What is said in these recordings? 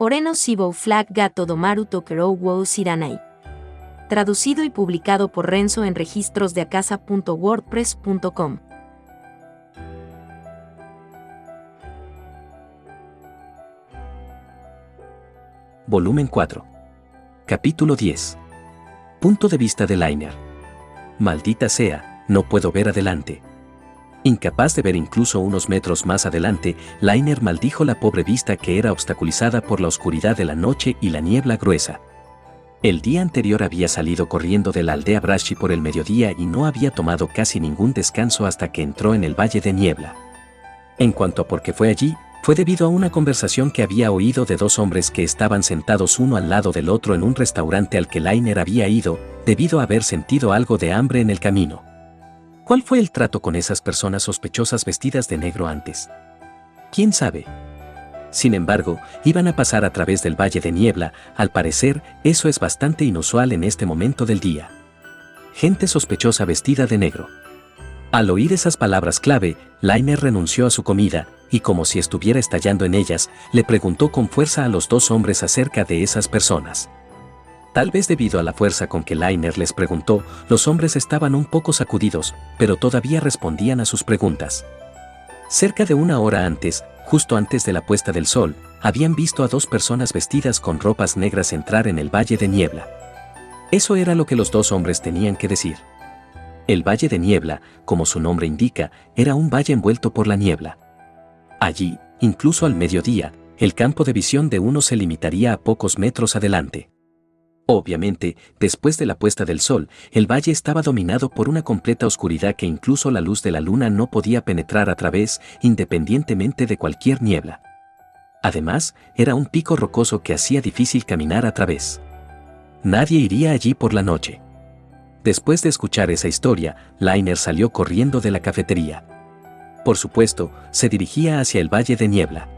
Oreno Sibou Flag Gato Domaru Tokerou Wou Siranai. Traducido y publicado por Renzo en registrosdeacasa.wordpress.com. Volumen 4. Capítulo 10. Punto de vista de Lainer. Maldita sea, no puedo ver adelante. Incapaz de ver incluso unos metros más adelante, Lainer maldijo la pobre vista que era obstaculizada por la oscuridad de la noche y la niebla gruesa. El día anterior había salido corriendo de la aldea Brashi por el mediodía y no había tomado casi ningún descanso hasta que entró en el Valle de Niebla. En cuanto a por qué fue allí, fue debido a una conversación que había oído de dos hombres que estaban sentados uno al lado del otro en un restaurante al que Lainer había ido, debido a haber sentido algo de hambre en el camino. ¿Cuál fue el trato con esas personas sospechosas vestidas de negro antes? ¿Quién sabe? Sin embargo, iban a pasar a través del Valle de Niebla, al parecer, eso es bastante inusual en este momento del día. Gente sospechosa vestida de negro. Al oír esas palabras clave, Lainer renunció a su comida, y como si estuviera estallando en ellas, le preguntó con fuerza a los dos hombres acerca de esas personas. Tal vez debido a la fuerza con que Lainer les preguntó, los hombres estaban un poco sacudidos, pero todavía respondían a sus preguntas. Cerca de una hora antes, justo antes de la puesta del sol, habían visto a dos personas vestidas con ropas negras entrar en el Valle de Niebla. Eso era lo que los dos hombres tenían que decir. El Valle de Niebla, como su nombre indica, era un valle envuelto por la niebla. Allí, incluso al mediodía, el campo de visión de uno se limitaría a pocos metros adelante. Obviamente, después de la puesta del sol, el valle estaba dominado por una completa oscuridad que incluso la luz de la luna no podía penetrar a través, independientemente de cualquier niebla. Además, era un pico rocoso que hacía difícil caminar a través. Nadie iría allí por la noche. Después de escuchar esa historia, Lainer salió corriendo de la cafetería. Por supuesto, se dirigía hacia el Valle de Niebla.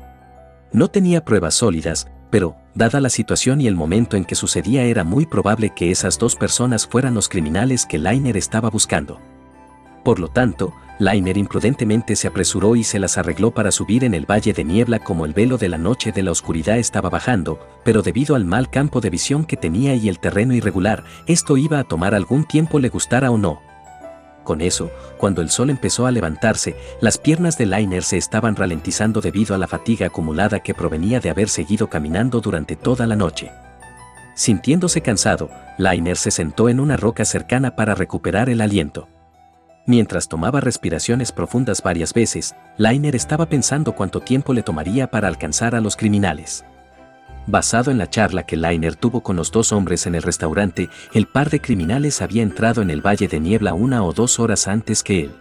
No tenía pruebas sólidas, pero, dada la situación y el momento en que sucedía, era muy probable que esas dos personas fueran los criminales que Lainer estaba buscando. Por lo tanto, Lainer imprudentemente se apresuró y se las arregló para subir en el Valle de Niebla como el velo de la noche de la oscuridad estaba bajando, pero debido al mal campo de visión que tenía y el terreno irregular, esto iba a tomar algún tiempo le gustara o no. Con eso, cuando el sol empezó a levantarse, las piernas de Lainer se estaban ralentizando debido a la fatiga acumulada que provenía de haber seguido caminando durante toda la noche. Sintiéndose cansado, Lainer se sentó en una roca cercana para recuperar el aliento. Mientras tomaba respiraciones profundas varias veces, Lainer estaba pensando cuánto tiempo le tomaría para alcanzar a los criminales. Basado en la charla que Lainer tuvo con los dos hombres en el restaurante, el par de criminales había entrado en el Valle de Niebla 1 o 2 horas antes que él.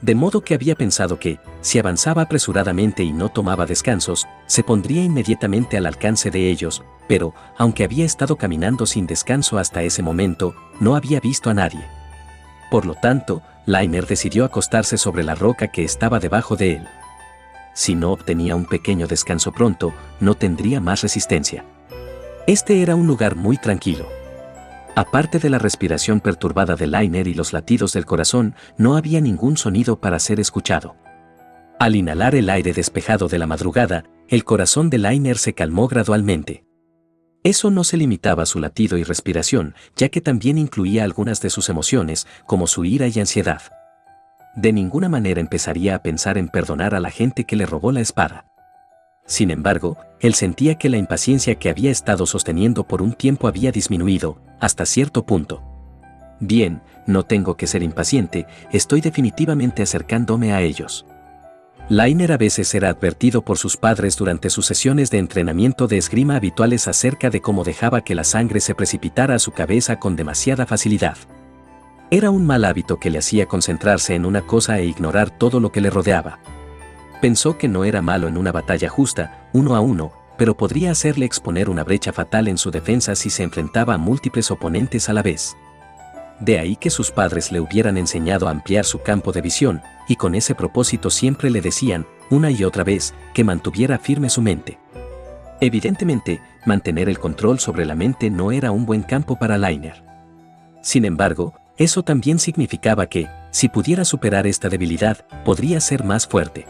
De modo que había pensado que, si avanzaba apresuradamente y no tomaba descansos, se pondría inmediatamente al alcance de ellos, pero, aunque había estado caminando sin descanso hasta ese momento, no había visto a nadie. Por lo tanto, Lainer decidió acostarse sobre la roca que estaba debajo de él. Si no obtenía un pequeño descanso pronto, no tendría más resistencia. Este era un lugar muy tranquilo. Aparte de la respiración perturbada de Lainer y los latidos del corazón, no había ningún sonido para ser escuchado. Al inhalar el aire despejado de la madrugada, el corazón de Lainer se calmó gradualmente. Eso no se limitaba a su latido y respiración, ya que también incluía algunas de sus emociones, como su ira y ansiedad. De ninguna manera empezaría a pensar en perdonar a la gente que le robó la espada. Sin embargo, él sentía que la impaciencia que había estado sosteniendo por un tiempo había disminuido, hasta cierto punto. Bien, no tengo que ser impaciente, estoy definitivamente acercándome a ellos. Lainer a veces era advertido por sus padres durante sus sesiones de entrenamiento de esgrima habituales acerca de cómo dejaba que la sangre se precipitara a su cabeza con demasiada facilidad. Era un mal hábito que le hacía concentrarse en una cosa e ignorar todo lo que le rodeaba. Pensó que no era malo en una batalla justa, 1 a 1, pero podría hacerle exponer una brecha fatal en su defensa si se enfrentaba a múltiples oponentes a la vez. De ahí que sus padres le hubieran enseñado a ampliar su campo de visión, y con ese propósito siempre le decían, una y otra vez, que mantuviera firme su mente. Evidentemente, mantener el control sobre la mente no era un buen campo para Lainer. Sin embargo, eso también significaba que, si pudiera superar esta debilidad, podría ser más fuerte.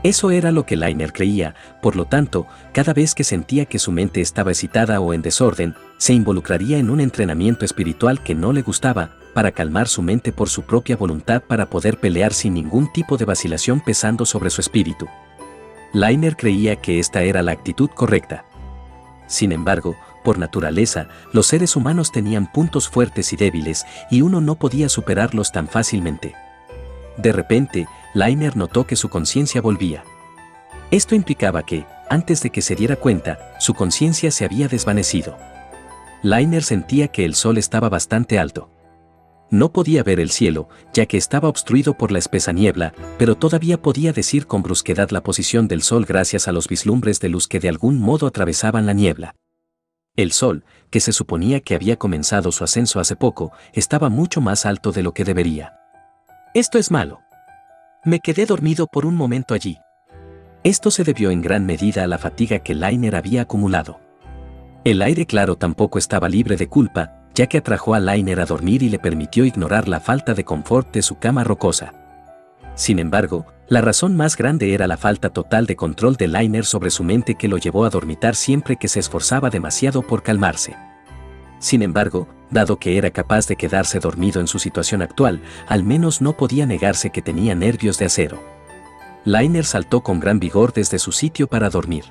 Eso era lo que Liner creía, por lo tanto, cada vez que sentía que su mente estaba excitada o en desorden, se involucraría en un entrenamiento espiritual que no le gustaba, para calmar su mente por su propia voluntad para poder pelear sin ningún tipo de vacilación pesando sobre su espíritu. Liner creía que esta era la actitud correcta. Sin embargo, por naturaleza, los seres humanos tenían puntos fuertes y débiles, y uno no podía superarlos tan fácilmente. De repente, Liner notó que su conciencia volvía. Esto implicaba que, antes de que se diera cuenta, su conciencia se había desvanecido. Liner sentía que el sol estaba bastante alto. No podía ver el cielo, ya que estaba obstruido por la espesa niebla, pero todavía podía decir con brusquedad la posición del sol gracias a los vislumbres de luz que de algún modo atravesaban la niebla. El sol, que se suponía que había comenzado su ascenso hace poco, estaba mucho más alto de lo que debería. Esto es malo. Me quedé dormido por un momento allí. Esto se debió en gran medida a la fatiga que Liner había acumulado. El aire claro tampoco estaba libre de culpa, ya que atrajo a Liner a dormir y le permitió ignorar la falta de confort de su cama rocosa. Sin embargo, la razón más grande era la falta total de control de Liner sobre su mente que lo llevó a dormitar siempre que se esforzaba demasiado por calmarse. Sin embargo, dado que era capaz de quedarse dormido en su situación actual, al menos no podía negarse que tenía nervios de acero. Liner saltó con gran vigor desde su sitio para dormir.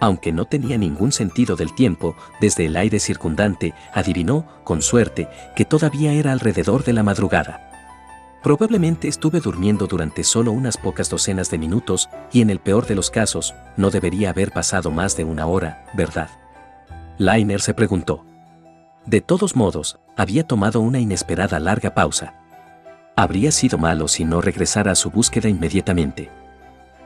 Aunque no tenía ningún sentido del tiempo, desde el aire circundante, adivinó, con suerte, que todavía era alrededor de la madrugada. Probablemente estuve durmiendo durante solo unas pocas docenas de minutos, y en el peor de los casos, no debería haber pasado más de una hora, ¿verdad? Liner se preguntó. De todos modos, había tomado una inesperada larga pausa. Habría sido malo si no regresara a su búsqueda inmediatamente.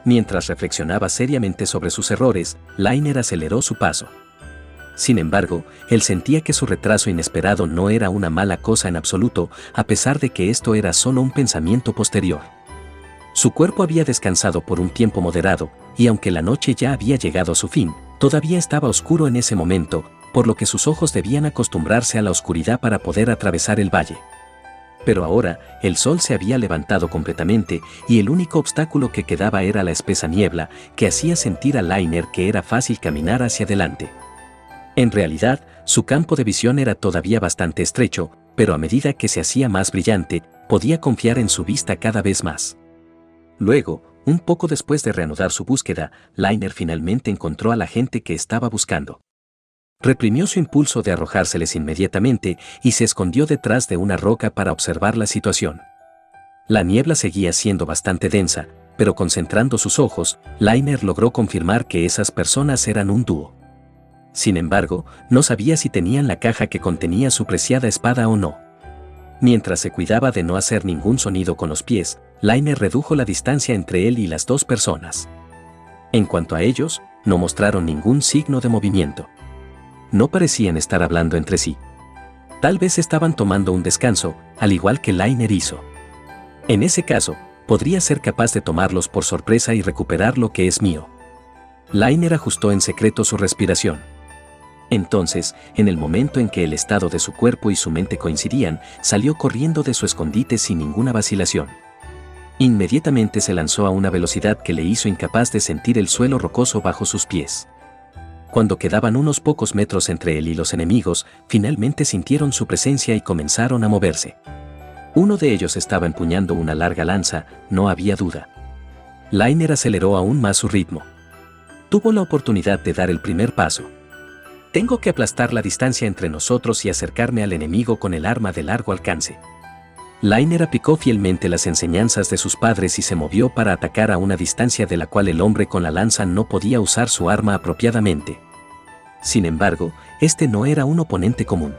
Mientras reflexionaba seriamente sobre sus errores, Liner aceleró su paso. Sin embargo, él sentía que su retraso inesperado no era una mala cosa en absoluto, a pesar de que esto era solo un pensamiento posterior. Su cuerpo había descansado por un tiempo moderado, y aunque la noche ya había llegado a su fin, todavía estaba oscuro en ese momento, por lo que sus ojos debían acostumbrarse a la oscuridad para poder atravesar el valle. Pero ahora, el sol se había levantado completamente, y el único obstáculo que quedaba era la espesa niebla, que hacía sentir a Liner que era fácil caminar hacia adelante. En realidad, su campo de visión era todavía bastante estrecho, pero a medida que se hacía más brillante, podía confiar en su vista cada vez más. Luego, un poco después de reanudar su búsqueda, Liner finalmente encontró a la gente que estaba buscando. Reprimió su impulso de arrojárseles inmediatamente y se escondió detrás de una roca para observar la situación. La niebla seguía siendo bastante densa, pero concentrando sus ojos, Liner logró confirmar que esas personas eran un dúo. Sin embargo, no sabía si tenían la caja que contenía su preciada espada o no. Mientras se cuidaba de no hacer ningún sonido con los pies, Liner redujo la distancia entre él y las dos personas. En cuanto a ellos, no mostraron ningún signo de movimiento. No parecían estar hablando entre sí. Tal vez estaban tomando un descanso, al igual que Liner hizo. En ese caso, podría ser capaz de tomarlos por sorpresa y recuperar lo que es mío. Liner ajustó en secreto su respiración. Entonces, en el momento en que el estado de su cuerpo y su mente coincidían, salió corriendo de su escondite sin ninguna vacilación. Inmediatamente se lanzó a una velocidad que le hizo incapaz de sentir el suelo rocoso bajo sus pies. Cuando quedaban unos pocos metros entre él y los enemigos, finalmente sintieron su presencia y comenzaron a moverse. Uno de ellos estaba empuñando una larga lanza, no había duda. Liner aceleró aún más su ritmo. Tuvo la oportunidad de dar el primer paso. Tengo que aplastar la distancia entre nosotros y acercarme al enemigo con el arma de largo alcance. Liner aplicó fielmente las enseñanzas de sus padres y se movió para atacar a una distancia de la cual el hombre con la lanza no podía usar su arma apropiadamente. Sin embargo, este no era un oponente común.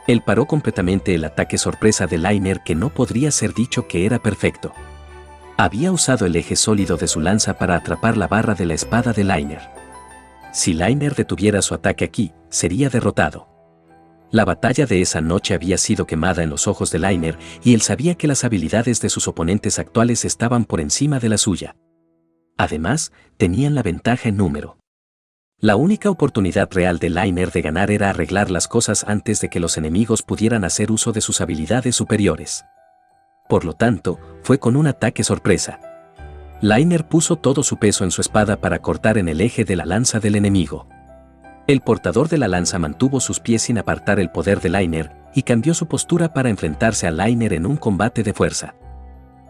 Él paró completamente el ataque sorpresa de Liner, que no podría ser dicho que era perfecto. Había usado el eje sólido de su lanza para atrapar la barra de la espada de Liner. Si Liner detuviera su ataque aquí, sería derrotado. La batalla de esa noche había sido quemada en los ojos de Liner, y él sabía que las habilidades de sus oponentes actuales estaban por encima de la suya. Además, tenían la ventaja en número. La única oportunidad real de Liner de ganar era arreglar las cosas antes de que los enemigos pudieran hacer uso de sus habilidades superiores. Por lo tanto, fue con un ataque sorpresa. Lainer puso todo su peso en su espada para cortar en el eje de la lanza del enemigo. El portador de la lanza mantuvo sus pies sin apartar el poder de Lainer y cambió su postura para enfrentarse a Lainer en un combate de fuerza.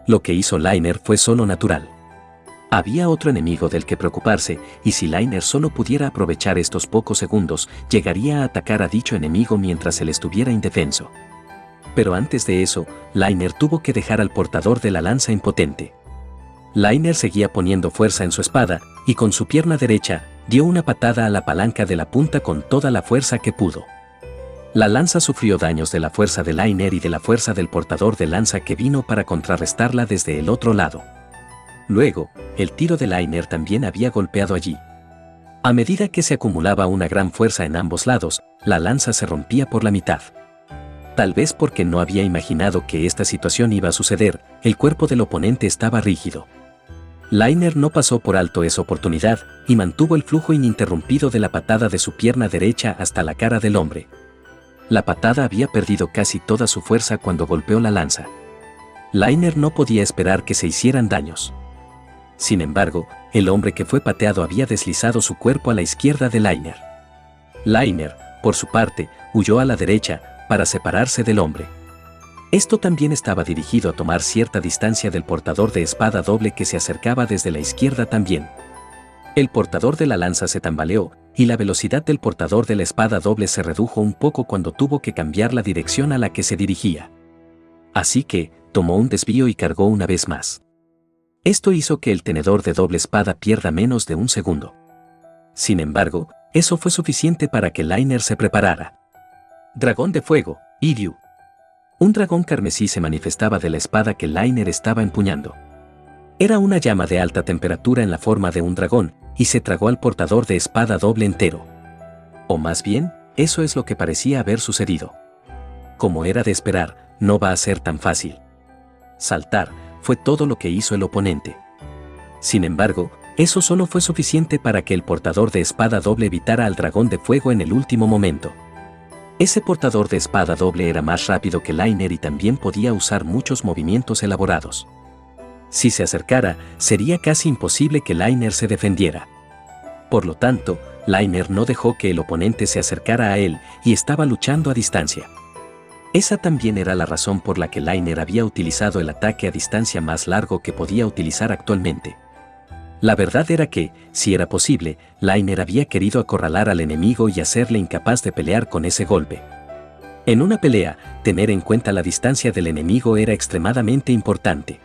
Lo que hizo Lainer fue solo natural. Había otro enemigo del que preocuparse, y si Lainer solo pudiera aprovechar estos pocos segundos, llegaría a atacar a dicho enemigo mientras él estuviera indefenso. Pero antes de eso, Lainer tuvo que dejar al portador de la lanza impotente. Lainer seguía poniendo fuerza en su espada, y con su pierna derecha, dio una patada a la palanca de la punta con toda la fuerza que pudo. La lanza sufrió daños de la fuerza de Lainer y de la fuerza del portador de lanza que vino para contrarrestarla desde el otro lado. Luego, el tiro de Lainer también había golpeado allí. A medida que se acumulaba una gran fuerza en ambos lados, la lanza se rompía por la mitad. Tal vez porque no había imaginado que esta situación iba a suceder, el cuerpo del oponente estaba rígido. Lainer no pasó por alto esa oportunidad y mantuvo el flujo ininterrumpido de la patada de su pierna derecha hasta la cara del hombre. La patada había perdido casi toda su fuerza cuando golpeó la lanza. Lainer no podía esperar que se hicieran daños. Sin embargo, el hombre que fue pateado había deslizado su cuerpo a la izquierda de Lainer. Lainer, por su parte, huyó a la derecha para separarse del hombre. Esto también estaba dirigido a tomar cierta distancia del portador de espada doble que se acercaba desde la izquierda también. El portador de la lanza se tambaleó, y la velocidad del portador de la espada doble se redujo un poco cuando tuvo que cambiar la dirección a la que se dirigía. Así que, tomó un desvío y cargó una vez más. Esto hizo que el tenedor de doble espada pierda menos de un segundo. Sin embargo, eso fue suficiente para que Lainer se preparara. Dragón de fuego, Iryu. Un dragón carmesí se manifestaba de la espada que Lainer estaba empuñando. Era una llama de alta temperatura en la forma de un dragón, y se tragó al portador de espada doble entero. O más bien, eso es lo que parecía haber sucedido. Como era de esperar, no va a ser tan fácil. Saltar fue todo lo que hizo el oponente. Sin embargo, eso solo fue suficiente para que el portador de espada doble evitara al dragón de fuego en el último momento. Ese portador de espada doble era más rápido que Lainer y también podía usar muchos movimientos elaborados. Si se acercara, sería casi imposible que Lainer se defendiera. Por lo tanto, Lainer no dejó que el oponente se acercara a él y estaba luchando a distancia. Esa también era la razón por la que Lainer había utilizado el ataque a distancia más largo que podía utilizar actualmente. La verdad era que, si era posible, Lainer había querido acorralar al enemigo y hacerle incapaz de pelear con ese golpe. En una pelea, tener en cuenta la distancia del enemigo era extremadamente importante.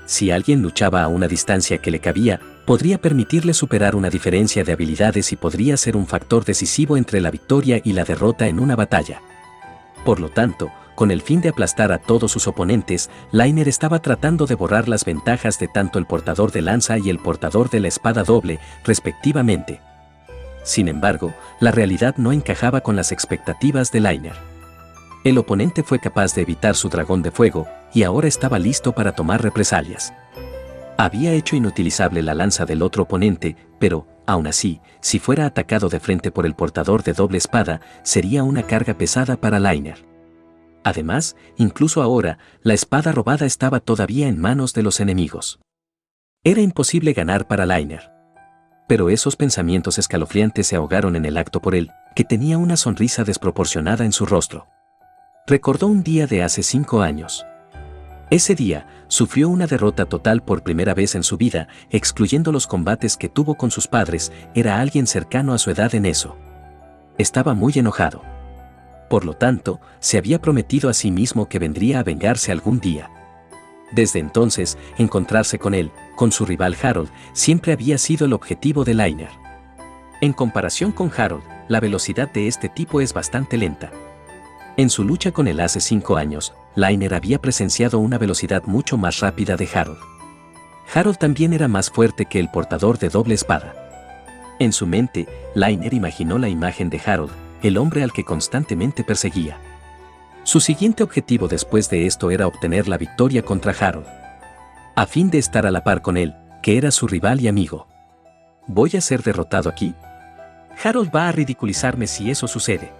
Si alguien luchaba a una distancia que le cabía, podría permitirle superar una diferencia de habilidades y podría ser un factor decisivo entre la victoria y la derrota en una batalla. Por lo tanto, con el fin de aplastar a todos sus oponentes, Lainer estaba tratando de borrar las ventajas de tanto el portador de lanza y el portador de la espada doble, respectivamente. Sin embargo, la realidad no encajaba con las expectativas de Lainer. El oponente fue capaz de evitar su dragón de fuego, y ahora estaba listo para tomar represalias. Había hecho inutilizable la lanza del otro oponente, pero, aún así, si fuera atacado de frente por el portador de doble espada, sería una carga pesada para Lainer. Además, incluso ahora, la espada robada estaba todavía en manos de los enemigos. Era imposible ganar para Lainer. Pero esos pensamientos escalofriantes se ahogaron en el acto por él, que tenía una sonrisa desproporcionada en su rostro. Recordó un día de hace 5 años. Ese día, sufrió una derrota total por primera vez en su vida, excluyendo los combates que tuvo con sus padres, era alguien cercano a su edad en eso. Estaba muy enojado. Por lo tanto, se había prometido a sí mismo que vendría a vengarse algún día. Desde entonces, encontrarse con él, con su rival Harold, siempre había sido el objetivo de Lainer. En comparación con Harold, la velocidad de este tipo es bastante lenta. En su lucha con él hace 5 años, Lainer había presenciado una velocidad mucho más rápida de Harold. Harold también era más fuerte que el portador de doble espada. En su mente, Lainer imaginó la imagen de Harold, el hombre al que constantemente perseguía. Su siguiente objetivo después de esto era obtener la victoria contra Harold. A fin de estar a la par con él, que era su rival y amigo. ¿Voy a ser derrotado aquí? Harold va a ridiculizarme si eso sucede.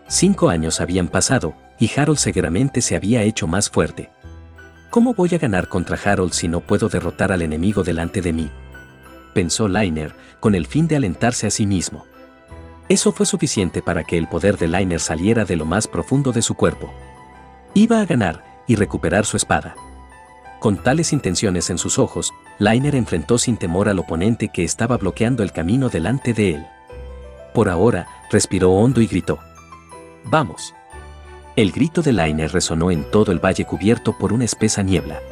5 años habían pasado, y Harold seguramente se había hecho más fuerte. ¿Cómo voy a ganar contra Harold si no puedo derrotar al enemigo delante de mí?, pensó Liner, con el fin de alentarse a sí mismo. Eso fue suficiente para que el poder de Liner saliera de lo más profundo de su cuerpo. Iba a ganar y recuperar su espada. Con tales intenciones en sus ojos, Liner enfrentó sin temor al oponente que estaba bloqueando el camino delante de él. Por ahora, respiró hondo y gritó: ¡Vamos! El grito de Liner resonó en todo el valle cubierto por una espesa niebla.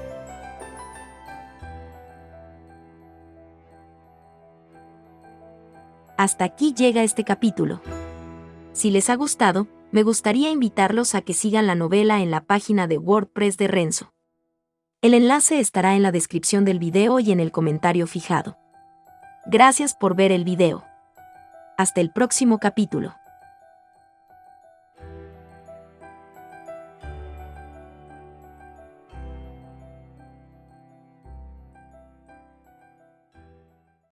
Hasta aquí llega este capítulo. Si les ha gustado, me gustaría invitarlos a que sigan la novela en la página de WordPress de Renzo. El enlace estará en la descripción del video y en el comentario fijado. Gracias por ver el video. Hasta el próximo capítulo.